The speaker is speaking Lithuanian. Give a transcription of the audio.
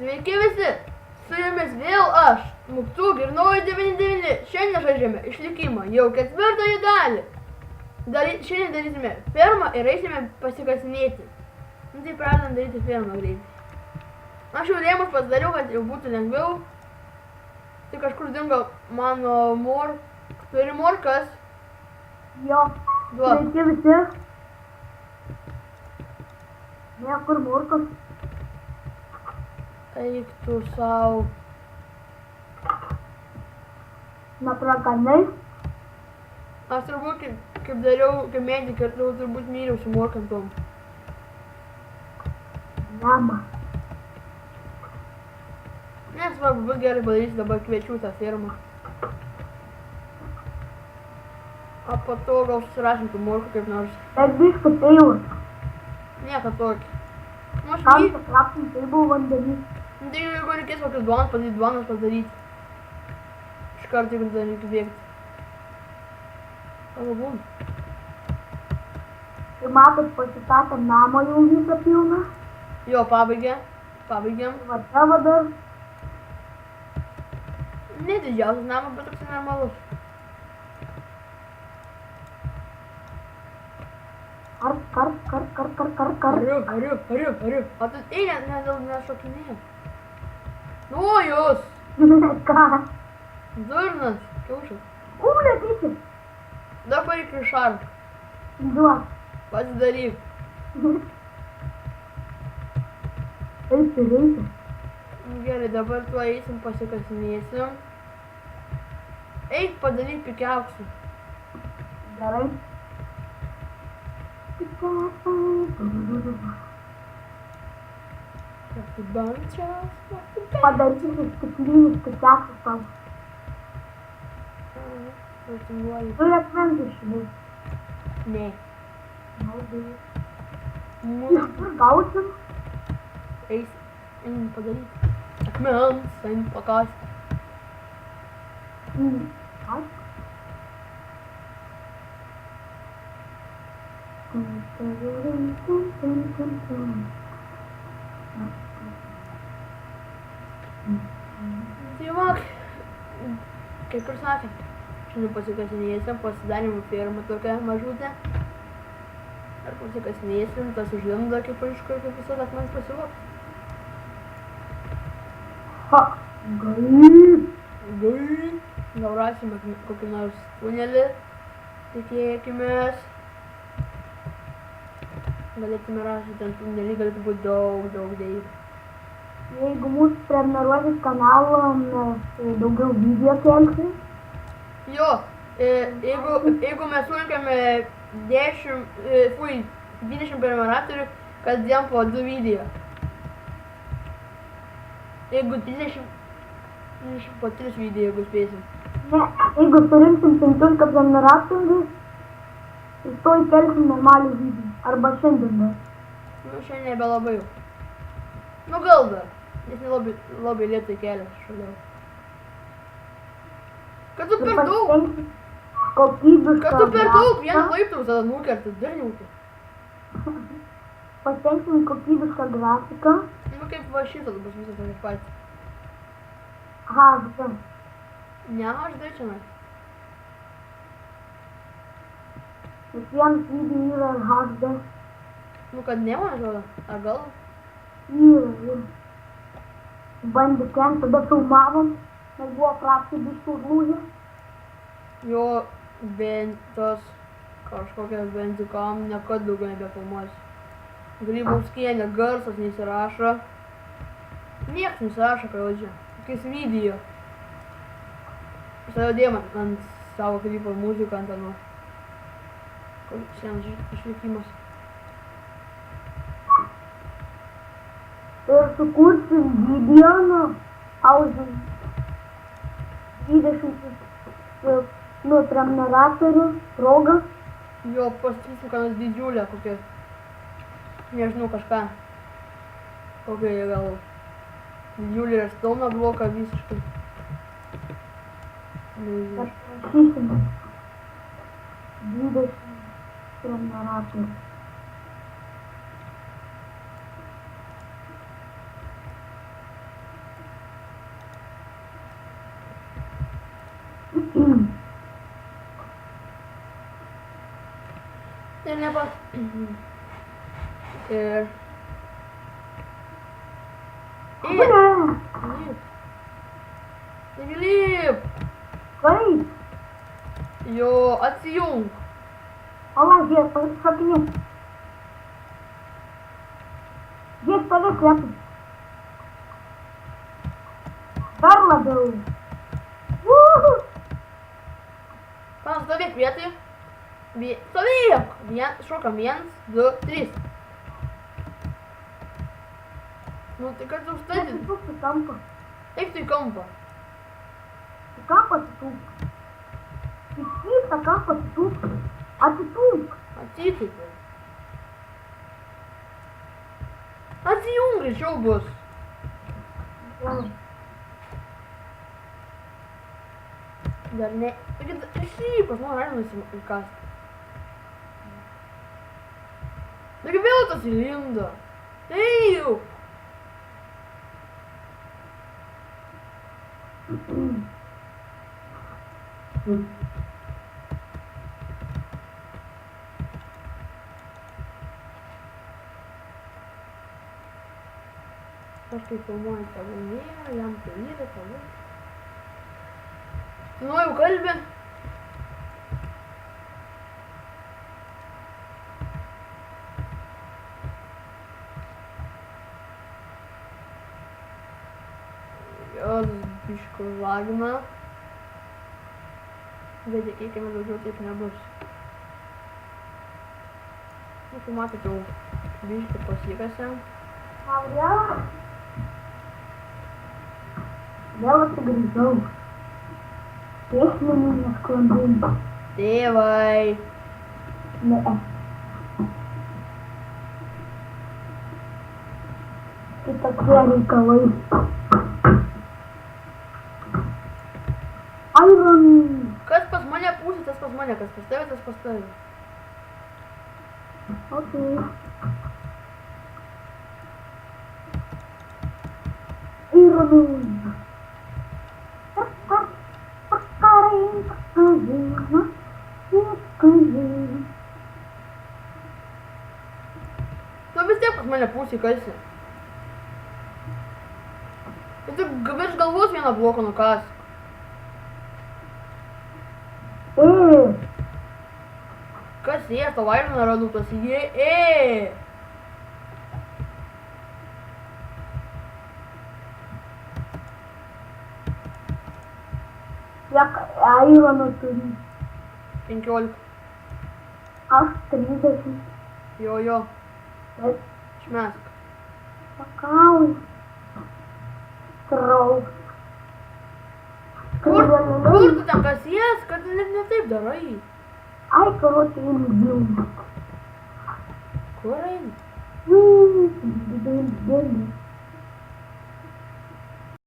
Sveiki visi! Su jumis vėl aš, Muktuk ir Nauja 99. Šiandien žaidžiame išlikimą, jau ketvirtąją dalį. Šiandien darysime fermą ir eisime pasikasinėti. Nu tai pradedam daryti fermą greitai. Aš jau rėmus pasidariau, kad jau būtų lengviau. Tai kažkur dingo mano Turi morkas? Jo. Duok. Sveiki visi. Niekur morkas. Eik tu sau. Nepraganai. Aš turbūt, kaip dariau, kaip medikė, turbūt myliau su morkantom. Nema. Nesvarbu, bus gerai padarysiu, dabar kviečiu tą firmą. O po to gal susirasim tų morkų kaip nors. Bet biškų peilų. Nieko tokį. Nu aš Kam jį... pakrapsim peilų vandenį? Nu tai jeigu reikės kokius duonas padaryti. Iš karto, jeigu dar reikia bėgti. Pagabum. Tai matot, pasistatėm namą jau visą pilną. Jo, pabaigėm. Va čia va dar. Ne didžiausias namas, bet toks normalus. Kar. Hariu. O tu nešokinėjai. Nu jūs! Ką? Durnas, kiaušas. Kūlė tysi. Dar pareik išark. Duok. Pasidaryk. Reikia. Gerai, dabar tuo eisim pasikasinėsim. Eik padaryk pikiausių. Gerai. Padarysiu stiklinis pikeksas tau. Tu akmens išinai. Ne. Iš kur gausim? Eim padaryk. Akmens, eim pakasti. Aš? Tai va, kaip ir sakėm, šiandien pasikasinėsim, pasidarėm firmą tokią mažutę. Ar pasikasinėsim, tas užlindo kaip aišku, kaip visada akmens pasivoks. Ha, gai. Gal rasime kokį nors tunelį, tikėkimės. Galėtume rasti ten tunelį, galėtų būti daug dėjų. Jeigu mūsų prenumeruosis kanalą, mes daugiau video kelsim. Jo, jeigu mes surinkame 20 prenumeratorių, kasdien po 2 video. Jeigu 30 po 3 video, jeigu spėsim. Ne, jeigu surinksim 15 prenumeratorių, rytoj kelsim normalių video. Arba šiandien dar. Nu, šiandien nebelabai jau. Nu, gal dar. Jis labai lėtai kelias šaliau. Kad tu per daug. Kokybišką Vieną laiptą tada nukerti, darniauti. Pasitenksim kokybišką grafiką. Nu, kaip va šitą bus visą tokį patį. HD. Ne, HD čia. Visiems video yra HD. Nu, kad ne, man atrodo. Ar gal? Yra. Bandė ten, tada filmavom, nes buvo frakcija biškų užlūžę. Jo, tos kažkokias benzikam niekad daugiau nebefilmuosiu. Grybauskienė garsas neįsirašo. Nieks neįsirašo, kai jau čia. Tokiais video. Aš tada dėjom ant savo klipo muziką ant anu. Šiandien išlikimas. Ir sukursim video, ausim 20 prenumeratorių progą. Jo, pastatysim ką nors didžiulę kokią. Nežinau kažką. Kokią gal didžiulį redstone bloką visiškai. Parašysim 20 prenumeratorių. Ir nepas. Ir. Ir. Lip. Taigi lip. Kaip? Jo, atsijung. Pala, žiūrėk, šokinėk. Žiūrėk, tave slepi. Dar labiau. Uhu. Pan, stovėk vietoj. Stovėk. Šokam 1, 2, 3. Nu, tai kad užstatyti. Atsitūk į kampą. Eik tu į kampą. Į kampą atsitūk. Į kitą kampą atsitūk. Atsitūk. Atsitūk. Atsijung greičiau bus. Dar ne. Taigi, išypas, man reikia nusikasti. Taigi vėl tas įlindo. Eiju. Kažkaip filmuojant pagalmėje, jam tai yra pagal. Nu, jau kalbė. Jos biško lagina. Bet tikėkime daugiau taip nebus. Nu, tai matot jau biško pasikasėm. Gabriela. Vėl atsigrįžau. Techninių nesklandumų. Tėvai. Ne. Kitokie reikalai. Iron. Kas pas mane pusė, tas pas mane, kas pas tave, tas pas tave. Okay. Iron. Nu vis tiek pas mane pusė kasi. Ir tu virš galvos vieną bloką nukas. Kas jie, aš tau Ironą radau, tas jie, Kiek Irono turi? 15. Aš 30. Jo. Bet Šmesk. sakau. Trauk. Kur tu ten kasies, kad ne taip darai? Ai, короче, einu. Kur eini? Dideli.